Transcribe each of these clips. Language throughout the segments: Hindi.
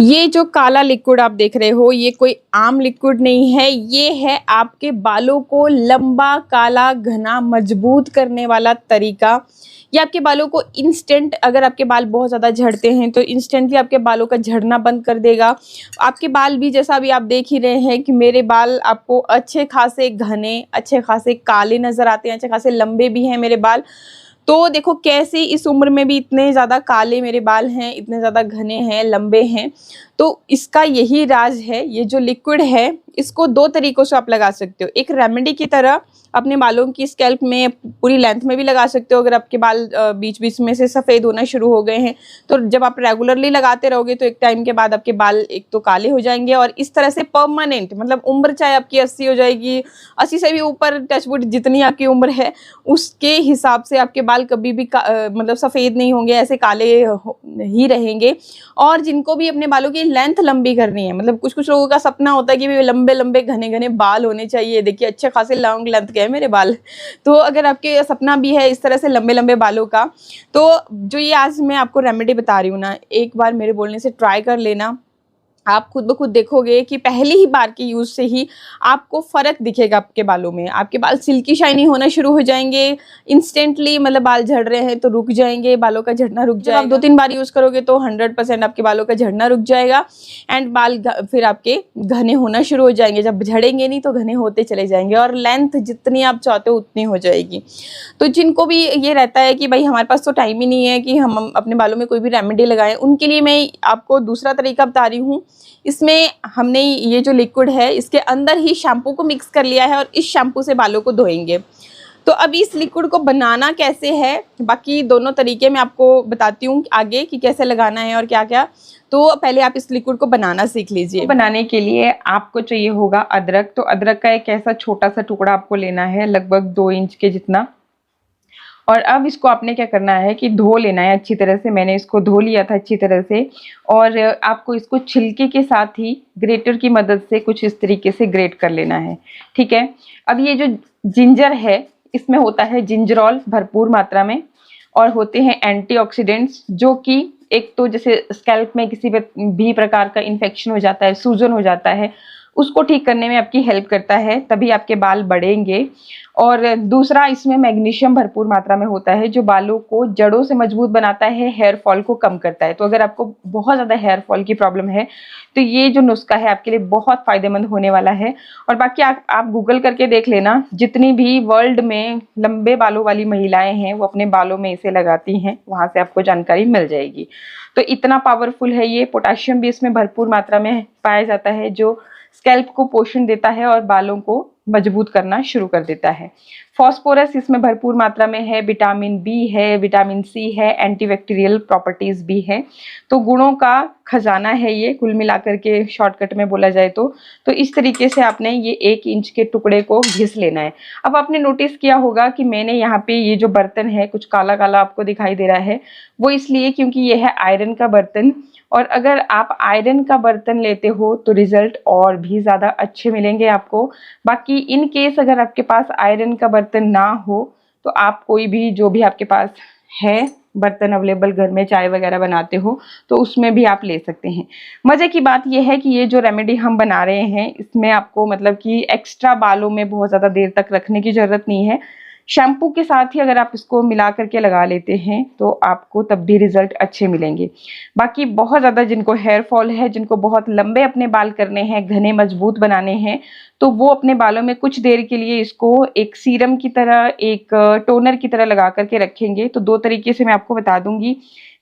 ये जो काला लिक्विड आप देख रहे हो, ये कोई आम लिक्विड नहीं है। ये है आपके बालों को लंबा, काला, घना, मजबूत करने वाला तरीका। ये आपके बालों को इंस्टेंट, अगर आपके बाल बहुत ज़्यादा झड़ते हैं तो इंस्टेंटली आपके बालों का झड़ना बंद कर देगा। आपके बाल भी जैसा अभी आप देख ही रहे हैं कि मेरे बाल आपको अच्छे खासे घने, अच्छे खासे काले नज़र आते हैं, अच्छे खासे लंबे भी हैं मेरे बाल। तो देखो कैसे इस उम्र में भी इतने ज़्यादा काले मेरे बाल हैं, इतने ज़्यादा घने हैं, लंबे हैं। तो इसका यही राज है। ये जो लिक्विड है इसको दो तरीकों से आप लगा सकते हो। एक रेमेडी की तरह अपने बालों की स्कैल्प में पूरी लेंथ में भी लगा सकते हो। अगर आपके बाल बीच बीच में से सफ़ेद होना शुरू हो गए हैं तो जब आप रेगुलरली लगाते रहोगे तो एक टाइम के बाद आपके बाल एक तो काले हो जाएंगे और इस तरह से परमानेंट, मतलब उम्र चाहे आपकी 80 हो जाएगी, 80 से भी ऊपर, टचवुड जितनी आपकी उम्र है उसके हिसाब से आपके बाल कभी भी मतलब सफ़ेद नहीं होंगे, ऐसे काले ही रहेंगे। और जिनको भी अपने बालों की लेंथ लंबी करनी है, मतलब कुछ कुछ लोगों का सपना होता है कि भी लंबे लंबे घने घने बाल होने चाहिए। देखिए अच्छे खासे लॉन्ग लेंथ के हैं मेरे बाल। तो अगर आपके सपना भी है इस तरह से लंबे लंबे बालों का, तो जो ये आज मैं आपको रेमेडी बता रही हूँ ना, एक बार मेरे बोलने से ट्राई कर लेना। आप खुद ब खुद देखोगे कि पहली ही बार के यूज़ से ही आपको फ़र्क दिखेगा आपके बालों में। आपके बाल सिल्की शाइनी होना शुरू हो जाएंगे इंस्टेंटली, मतलब बाल झड़ रहे हैं तो रुक जाएंगे, बालों का झड़ना रुक जाएगा। जब आप 2-3 बार यूज़ करोगे तो 100% आपके बालों का झड़ना रुक जाएगा एंड बाल फिर आपके घने होना शुरू हो जाएंगे। जब झड़ेंगे नहीं तो घने होते चले जाएंगे और लेंथ जितनी आप चाहते हो उतनी हो जाएगी। तो जिनको भी ये रहता है कि भाई हमारे पास तो टाइम ही नहीं है कि हम अपने बालों में कोई भी रेमेडी लगाएं, उनके लिए मैं आपको दूसरा तरीका बता रही हूँ। इसमें हमने ये जो लिक्विड है इसके अंदर ही शैम्पू को मिक्स कर लिया है और इस शैम्पू से बालों को धोएंगे। तो अब इस लिक्विड को बनाना कैसे है, बाकी दोनों तरीके मैं आपको बताती हूँ आगे कि कैसे लगाना है और क्या क्या। तो पहले आप इस लिक्विड को बनाना सीख लीजिए। बनाने के लिए आपको चाहिए होगा अदरक। तो अदरक का एक ऐसा छोटा सा टुकड़ा आपको लेना है, लगभग 2 इंच के जितना। और अब इसको आपने क्या करना है कि धो लेना है अच्छी तरह से। मैंने इसको धो लिया था अच्छी तरह से और आपको इसको छिलके के साथ ही ग्रेटर की मदद से कुछ इस तरीके से ग्रेट कर लेना है, ठीक है। अब ये जो जिंजर है इसमें होता है जिंजरॉल भरपूर मात्रा में और होते हैं एंटीऑक्सीडेंट्स, जो कि एक तो जैसे स्कैल्प में किसी भी प्रकार का इन्फेक्शन हो जाता है, सूजन हो जाता है, उसको ठीक करने में आपकी हेल्प करता है, तभी आपके बाल बढ़ेंगे। और दूसरा इसमें मैग्नीशियम भरपूर मात्रा में होता है जो बालों को जड़ों से मजबूत बनाता है, हेयर फॉल को कम करता है। तो अगर आपको बहुत ज़्यादा हेयर फॉल की प्रॉब्लम है तो ये जो नुस्खा है आपके लिए बहुत फ़ायदेमंद होने वाला है। और बाकी आप गूगल करके देख लेना, जितनी भी वर्ल्ड में लंबे बालों वाली महिलाएं हैं वो अपने बालों में इसे लगाती हैं, वहाँ से आपको जानकारी मिल जाएगी। तो इतना पावरफुल है ये। पोटाशियम भी इसमें भरपूर मात्रा में पाया जाता है जो स्कैल्प को पोषण देता है और बालों को मजबूत करना शुरू कर देता है। फास्फोरस इसमें भरपूर मात्रा में है, विटामिन बी है, विटामिन सी है, एंटीबैक्टीरियल प्रॉपर्टीज भी है। तो गुणों का खजाना है ये, कुल मिलाकर के शॉर्टकट में बोला जाए तो इस तरीके से आपने ये 1 इंच के टुकड़े को घिस लेना है। अब आपने नोटिस किया होगा कि मैंने यहाँ पे ये जो बर्तन है कुछ काला काला आपको दिखाई दे रहा है, वो इसलिए क्योंकि ये है आयरन का बर्तन। और अगर आप आयरन का बर्तन लेते हो तो रिजल्ट और भी ज़्यादा अच्छे मिलेंगे आपको। बाकी इन केस अगर आपके पास आयरन का बर्तन ना हो तो आप कोई भी जो भी आपके पास है बर्तन अवेलेबल घर में, चाय वगैरह बनाते हो तो उसमें भी आप ले सकते हैं। मज़े की बात यह है कि ये जो रेमेडी हम बना रहे हैं इसमें आपको मतलब कि एक्स्ट्रा बालों में बहुत ज़्यादा देर तक रखने की ज़रूरत नहीं है। शैम्पू के साथ ही अगर आप इसको मिला करके लगा लेते हैं तो आपको तब भी रिजल्ट अच्छे मिलेंगे। बाकी बहुत ज़्यादा जिनको हेयर फॉल है, जिनको बहुत लंबे अपने बाल करने हैं, घने मजबूत बनाने हैं, तो वो अपने बालों में कुछ देर के लिए इसको एक सीरम की तरह, एक टोनर की तरह लगा करके रखेंगे। तो 2 तरीके से मैं आपको बता दूंगी,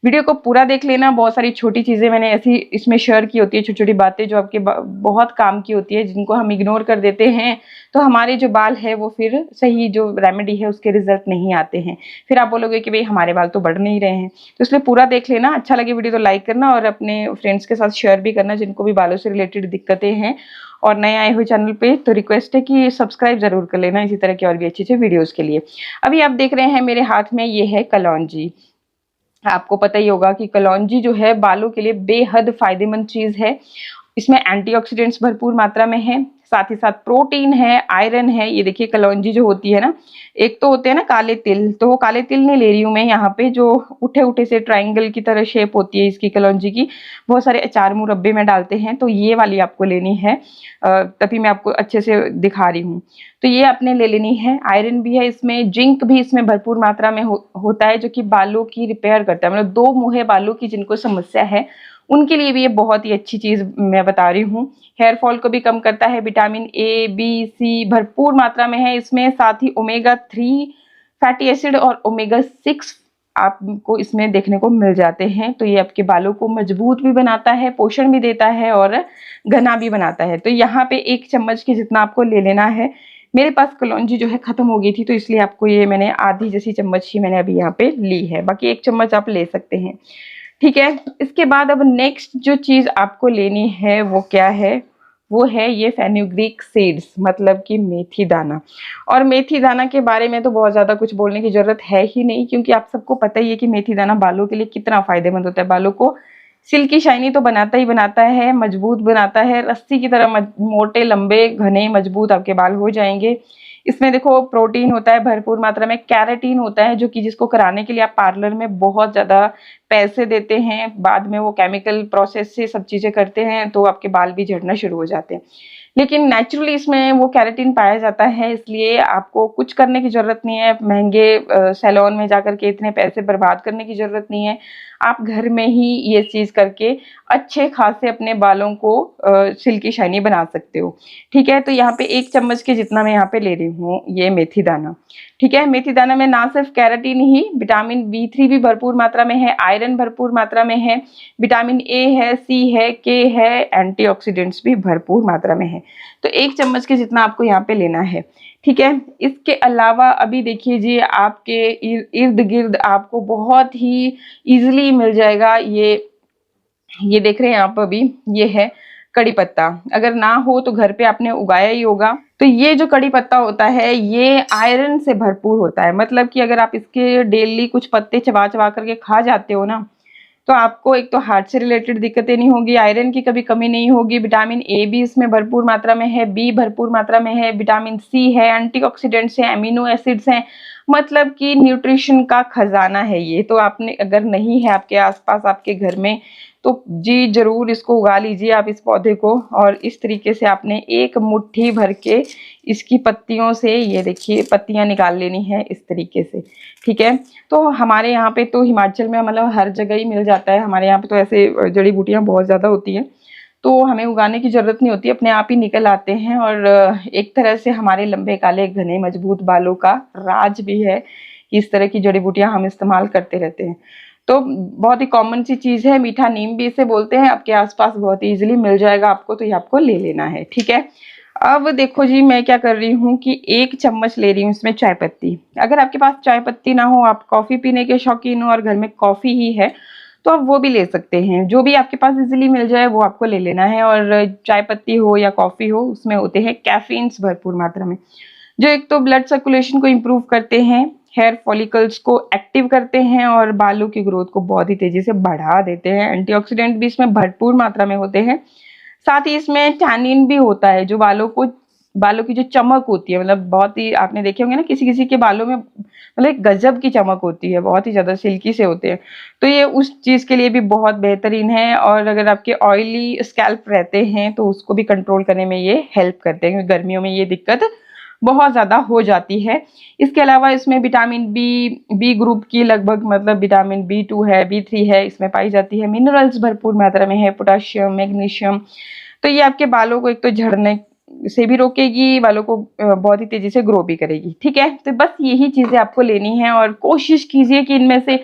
वीडियो को पूरा देख लेना। बहुत सारी छोटी चीज़ें मैंने ऐसी इसमें शेयर की होती है, छोटी छोटी बातें जो आपके बहुत काम की होती है, जिनको हम इग्नोर कर देते हैं तो हमारे जो बाल है वो फिर सही जो रेमेडी है उसके रिजल्ट नहीं आते हैं। फिर आप बोलोगे कि भाई हमारे बाल तो बढ़ नहीं रहे हैं। तो इसलिए पूरा देख लेना। अच्छा लगे वीडियो तो लाइक करना और अपने फ्रेंड्स के साथ शेयर भी करना जिनको भी बालों से रिलेटेड दिक्कतें हैं। और नए आए हुए चैनल पे तो रिक्वेस्ट है कि सब्सक्राइब जरूर कर लेना इसी तरह की और भी अच्छी अच्छी वीडियोज़ के लिए। अभी आप देख रहे हैं मेरे हाथ में ये है कलौंजी। आपको पता ही होगा कि कलौंजी जो है बालों के लिए बेहद फायदेमंद चीज़ है इसमें एंटीऑक्सीडेंट्स भरपूर मात्रा में है, साथ ही साथ प्रोटीन है, आयरन है। ये देखिए कलौंजी जो होती है ना, एक तो होते हैं ना काले तिल, तो वो काले तिल नहीं ले रही हूँ मैं यहाँ पे, जो उठे उठे से ट्रायंगल की तरह शेप होती है इसकी कलौंजी की, बहुत सारे अचार मुरब्बे में डालते हैं, तो ये वाली आपको लेनी है। तभी मैं आपको अच्छे से दिखा रही हूँ। तो ये आपने ले लेनी है। आयरन भी है इसमें, जिंक भी इसमें भरपूर मात्रा में होता है, जो कि बालों की रिपेयर करता है, मतलब दो मुँहे बालों की जिनको समस्या है उनके लिए भी ये बहुत ही अच्छी चीज मैं बता रही हूँ। हेयर फॉल को भी कम करता है, विटामिन ए बी सी भरपूर मात्रा में है इसमें, साथ ही ओमेगा 3 फैटी एसिड और ओमेगा 6 आपको इसमें देखने को मिल जाते हैं। तो ये आपके बालों को मजबूत भी बनाता है, पोषण भी देता है और घना भी बनाता है। तो यहाँ पे 1 चम्मच के जितना आपको ले लेना है। मेरे पास कलौंजी जो है खत्म हो गई थी, तो इसलिए आपको ये मैंने आधी जैसी चम्मच ही मैंने अभी यहाँ पे ली है, बाकी 1 चम्मच आप ले सकते हैं। ठीक है, इसके बाद अब नेक्स्ट जो चीज आपको लेनी है वो क्या है, वो है ये फेनुग्रीक सीड्स, मतलब कि मेथी दाना। और मेथी दाना के बारे में तो बहुत ज़्यादा कुछ बोलने की ज़रूरत है ही नहीं, क्योंकि आप सबको पता ही है कि मेथी दाना बालों के लिए कितना फ़ायदेमंद होता है। बालों को सिल्की शाइनी तो बनाता ही बनाता है, मजबूत बनाता है, रस्सी की तरह मोटे लंबे घने मजबूत आपके बाल हो जाएंगे। इसमें देखो प्रोटीन होता है भरपूर मात्रा में, कैराटीन होता है, जो कि जिसको कराने के लिए आप पार्लर में बहुत ज़्यादा पैसे देते हैं, बाद में वो केमिकल प्रोसेस से सब चीज़ें करते हैं, तो आपके बाल भी झड़ना शुरू हो जाते हैं। लेकिन नेचुरली इसमें वो कैराटीन पाया जाता है, इसलिए आपको कुछ करने की ज़रूरत नहीं है, महंगे सैलून में जाकर के इतने पैसे बर्बाद करने की ज़रूरत नहीं है। आप घर में ही ये चीज़ करके अच्छे खासे अपने बालों को सिल्की शाइनी बना सकते हो। ठीक है, तो यहाँ पे 1 चम्मच के जितना मैं यहाँ पे ले रही हूँ ये मेथी दाना। ठीक है, मेथी दाना में ना सिर्फ कैराटीन ही, विटामिन B3 भी भरपूर मात्रा में है, आयरन भरपूर मात्रा में है, विटामिन ए है, सी है, के है, एंटीऑक्सीडेंट्स भी भरपूर मात्रा में है। तो 1 चम्मच के जितना आपको यहाँ पे लेना है। ठीक है, इसके अलावा अभी देखिए जी, आपके इर्द गिर्द आपको बहुत ही इजीली मिल जाएगा ये देख रहे हैं आप, अभी ये है कड़ी पत्ता। अगर ना हो तो घर पे आपने उगाया ही होगा। तो ये जो कड़ी पत्ता होता है ये आयरन से भरपूर होता है, मतलब कि अगर आप इसके डेली कुछ पत्ते चबा चबा करके खा जाते हो ना, तो आपको एक तो हार्ट से रिलेटेड दिक्कतें नहीं होगी, आयरन की कभी कमी नहीं होगी, विटामिन ए भी इसमें भरपूर मात्रा में है, बी भरपूर मात्रा में है, विटामिन सी है, एंटीऑक्सीडेंट्स हैं, अमीनो एसिड्स हैं, मतलब कि न्यूट्रिशन का खजाना है ये। तो आपने अगर नहीं है आपके आसपास आपके घर में, तो जी जरूर इसको उगा लीजिए आप इस पौधे को। और इस तरीके से आपने 1 मुट्ठी भर के इसकी पत्तियों से, ये देखिए पत्तियां निकाल लेनी है इस तरीके से। ठीक है, तो हमारे यहाँ पे तो हिमाचल में मतलब हर जगह ही मिल जाता है, हमारे यहाँ पे तो ऐसे जड़ी बूटियां बहुत ज़्यादा होती हैं, तो हमें उगाने की ज़रूरत नहीं होती, अपने आप ही निकल आते हैं। और एक तरह से हमारे लंबे काले घने मजबूत बालों का राज भी है, इस तरह की जड़ी बूटियां हम इस्तेमाल करते रहते हैं। तो बहुत ही कॉमन सी चीज़ है, मीठा नीम भी इसे बोलते हैं, आपके आसपास बहुत ही ईजिली मिल जाएगा आपको, तो ये आपको ले लेना है। ठीक है, अब देखो जी मैं क्या कर रही हूँ कि 1 चम्मच ले रही हूँ इसमें चाय पत्ती। अगर आपके पास चाय पत्ती ना हो, आप कॉफ़ी पीने के शौकीन हो और घर में कॉफ़ी ही है, तो आप वो भी ले सकते हैं। जो भी आपके पास इजीली मिल जाए वो आपको ले लेना है। और चाय पत्ती हो या कॉफ़ी हो, उसमें होते हैं कैफीन्स भरपूर मात्रा में, जो एक तो ब्लड सर्कुलेशन को इम्प्रूव करते हैं, हेयर फॉलिकल्स को एक्टिव करते हैं और बालों की ग्रोथ को बहुत ही तेजी से बढ़ा देते हैं। एंटीऑक्सीडेंट भी इसमें भरपूर मात्रा में होते हैं, साथ ही इसमें टैनिन भी होता है, जो बालों की जो चमक होती है, मतलब बहुत ही आपने देखे होंगे ना किसी किसी के बालों में मतलब एक गजब की चमक होती है, बहुत ही ज़्यादा सिल्की से होते हैं, तो ये उस चीज़ के लिए भी बहुत बेहतरीन है। और अगर आपके ऑयली स्कैल्प रहते हैं तो उसको भी कंट्रोल करने में ये हेल्प करते हैं, क्योंकि गर्मियों में ये दिक्कत बहुत ज़्यादा हो जाती है। इसके अलावा इसमें विटामिन बी ग्रुप की लगभग, मतलब विटामिन B2 है, B3 है, इसमें पाई जाती है, मिनरल्स भरपूर मात्रा में है, पोटाशियम, मैग्नीशियम। तो ये आपके बालों को एक तो झड़ने से भी रोकेगी, बालों को बहुत ही तेजी से ग्रो भी करेगी। ठीक है, तो बस यही चीज़ें आपको लेनी है और कोशिश कीजिए कि इनमें से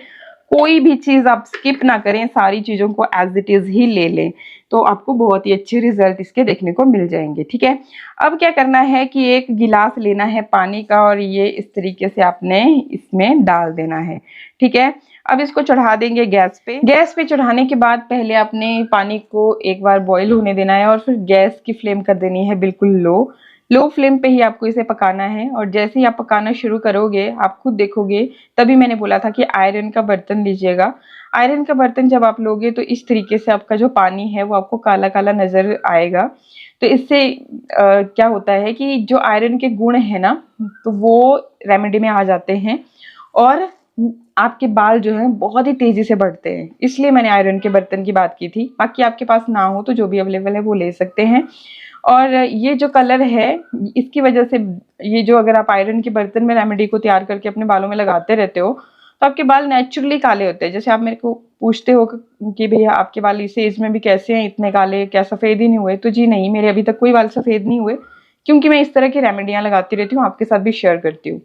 कोई भी चीज़ आप स्किप ना करें, सारी चीज़ों को एज इट इज़ ही ले लें, तो आपको बहुत ही अच्छे रिजल्ट इसके देखने को मिल जाएंगे। ठीक है, अब क्या करना है कि 1 गिलास लेना है पानी का और ये इस तरीके से आपने इसमें डाल देना है। ठीक है, अब इसको चढ़ा देंगे गैस पे। गैस पे चढ़ाने के बाद पहले आपने पानी को एक बार बॉईल होने देना है और फिर गैस की फ्लेम कर देनी है बिल्कुल लो। लो फ्लेम पे ही आपको इसे पकाना है। और जैसे ही आप पकाना शुरू करोगे आप खुद देखोगे, तभी मैंने बोला था कि आयरन का बर्तन लीजिएगा। आयरन का बर्तन जब आप लोगे तो इस तरीके से आपका जो पानी है वो आपको काला काला नजर आएगा। तो इससे क्या होता है कि जो आयरन के गुण है ना, तो वो रेमेडी में आ जाते हैं और आपके बाल जो हैं बहुत ही तेजी से बढ़ते हैं। इसलिए मैंने आयरन के बर्तन की बात की थी। बाकी आपके पास ना हो तो जो भी अवेलेबल है वो ले सकते हैं। और ये जो कलर है इसकी वजह से, ये जो अगर आप आयरन के बर्तन में रेमेडी को तैयार करके अपने बालों में लगाते रहते हो तो आपके बाल नेचुरली काले होते हैं। जैसे आप मेरे को पूछते हो कि भैया आपके बाल इस एज में भी कैसे हैं इतने काले, क्या सफ़ेद ही नहीं हुए? तो जी नहीं, मेरे अभी तक कोई बाल सफ़ेद नहीं हुए, क्योंकि मैं इस तरह की रेमेडियाँ लगाती रहती हूँ, आपके साथ भी शेयर करती हूँ।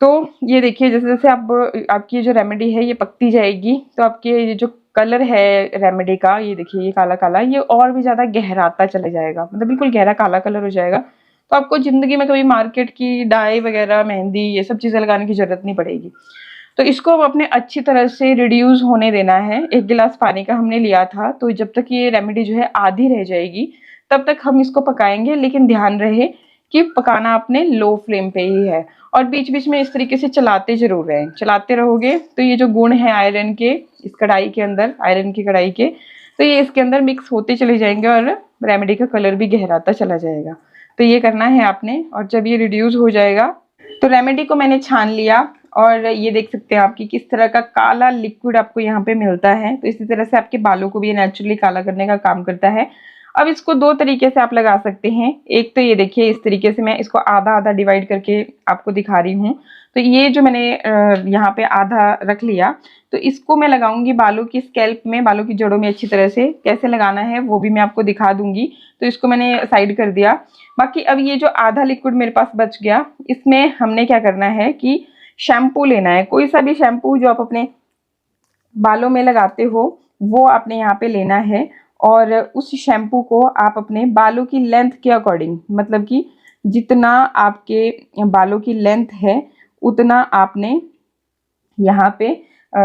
तो ये देखिए, जैसे जैसे आप आपकी जो रेमेडी है ये पकती जाएगी तो आपके ये जो कलर है रेमेडी का, ये देखिए ये काला काला, ये और भी ज़्यादा गहराता चला जाएगा, मतलब बिल्कुल गहरा काला कलर हो जाएगा। तो आपको ज़िंदगी में कभी मार्केट की डाई वगैरह, मेहंदी, ये सब चीज़ें लगाने की ज़रूरत नहीं पड़ेगी। तो इसको अब अपने अच्छी तरह से रिड्यूस होने देना है। 1 गिलास पानी का हमने लिया था, तो जब तक ये रेमेडी जो है आधी रह जाएगी तब तक हम इसको पकाएंगे। लेकिन ध्यान रहे कि पकाना अपने लो फ्लेम पे ही है और बीच बीच में इस तरीके से चलाते जरूर रहें। चलाते रहोगे तो ये जो गुण है आयरन के इस कढ़ाई के अंदर, आयरन की कढ़ाई के, तो ये इसके अंदर मिक्स होते चले जाएंगे और रेमेडी का कलर भी गहराता चला जाएगा। तो ये करना है आपने। और जब ये रिड्यूस हो जाएगा तो रेमेडी को मैंने छान लिया और ये देख सकते हैं आपकी किस तरह का काला लिक्विड आपको यहाँ पे मिलता है। तो इसी तरह से आपके बालों को भी ये नेचुरली काला करने का काम करता है। अब इसको 2 तरीके से आप लगा सकते हैं। एक तो ये देखिए, इस तरीके से मैं इसको आधा आधा डिवाइड करके आपको दिखा रही हूँ। तो ये जो मैंने यहाँ पे आधा रख लिया, तो इसको मैं लगाऊंगी बालों की स्कैल्प में, बालों की जड़ों में अच्छी तरह से। कैसे लगाना है वो भी मैं आपको दिखा दूंगी। तो इसको मैंने साइड कर दिया। बाकी अब ये जो आधा लिक्विड मेरे पास बच गया, इसमें हमने क्या करना है कि शैम्पू लेना है। कोई सा भी शैम्पू जो आप अपने बालों में लगाते हो वो आपने यहाँ पे लेना है। और उस शैम्पू को आप अपने बालों की लेंथ के अकॉर्डिंग, मतलब कि जितना आपके बालों की लेंथ है उतना आपने यहाँ पे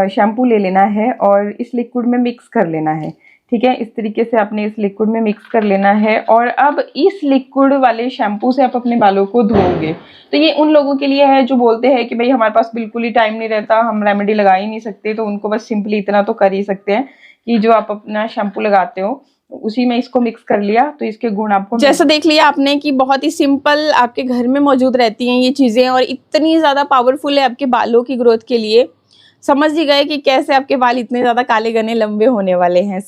शैम्पू ले लेना है और इस लिक्विड में मिक्स कर लेना है। ठीक है, इस तरीके से आपने इस लिक्विड में मिक्स कर लेना है। और अब इस लिक्विड वाले शैम्पू से आप अपने बालों को धोओगे। तो ये उन लोगों के लिए है जो बोलते हैं कि भाई हमारे पास बिल्कुल ही टाइम नहीं रहता, हम रेमेडी लगा ही नहीं सकते। तो उनको बस सिंपली इतना तो कर ही सकते हैं कि जो आप अपना शैम्पू लगाते हो उसी में इसको मिक्स कर लिया, तो इसके गुण आपको जैसा देख लिया आपने कि बहुत ही सिंपल आपके घर में मौजूद रहती हैं ये चीज़ें और इतनी ज़्यादा पावरफुल है आपके बालों की ग्रोथ के लिए। समझ ही गए कि कैसे आपके बाल इतने ज़्यादा काले घने लंबे होने वाले हैं।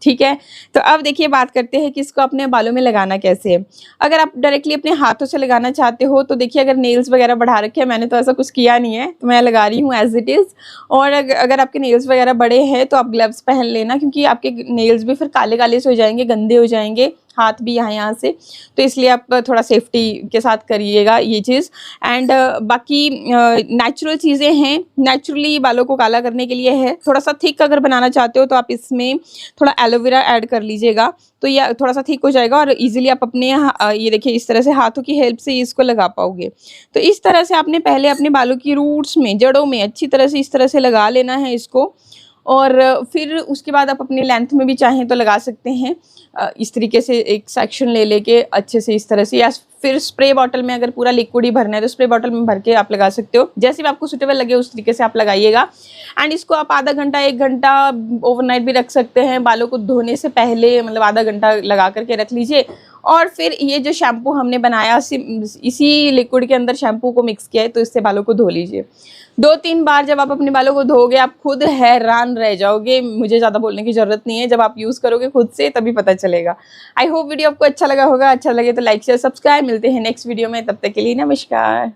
ठीक है, तो अब देखिए बात करते हैं कि इसको अपने बालों में लगाना कैसे है। अगर आप डायरेक्टली अपने हाथों से लगाना चाहते हो तो देखिए, अगर नेल्स वगैरह बढ़ा रखे हैं, मैंने तो ऐसा कुछ किया नहीं है, तो मैं लगा रही हूँ एज इट इज़। और अगर आपके नेल्स वगैरह बड़े हैं तो आप ग्लव्स पहन लेना, क्योंकि आपके नेल्स भी फिर काले काले से हो जाएंगे, गंदे हो जाएंगे, हाथ भी यहाँ से। तो इसलिए आप थोड़ा सेफ्टी के साथ करिएगा ये चीज़। एंड बाकी नेचुरल चीज़ें हैं, नेचुरली बालों को काला करने के लिए है। थोड़ा सा थिक अगर बनाना चाहते हो तो आप इसमें थोड़ा एलोवेरा ऐड कर लीजिएगा, तो ये थोड़ा सा थिक हो जाएगा और इजीली आप अपने ये देखिए इस तरह से हाथों की हेल्प से इसको लगा पाओगे। तो इस तरह से आपने पहले अपने बालों की रूट्स में, जड़ों में अच्छी तरह से इस तरह से लगा लेना है इसको। और फिर उसके बाद आप अपनी लेंथ में भी चाहें तो लगा सकते हैं। इस तरीके से एक सेक्शन ले लेके अच्छे से इस तरह से, या फिर स्प्रे बॉटल में अगर पूरा लिक्विड ही भरना है तो स्प्रे बॉटल में भर के आप लगा सकते हो। जैसे भी आपको सूटेबल लगे उस तरीके से आप लगाइएगा। एंड इसको आप आधा घंटा 1 घंटा ओवरनाइट भी रख सकते हैं। बालों को धोने से पहले मतलब आधा घंटा लगा करके रख लीजिए। और फिर ये जो शैम्पू हमने बनाया इसी लिक्विड के अंदर शैम्पू को मिक्स किया है, तो इससे बालों को धो लीजिए। 2-3 बार जब आप अपने बालों को धोगे आप खुद हैरान रह जाओगे। मुझे ज़्यादा बोलने की ज़रूरत नहीं है, जब आप यूज़ करोगे खुद से तभी पता चलेगा। आई होप वीडियो आपको अच्छा लगा होगा। अच्छा लगे तो लाइक शेयर सब्सक्राइब। मिलते हैं नेक्स्ट वीडियो में, तब तक के लिए नमस्कार।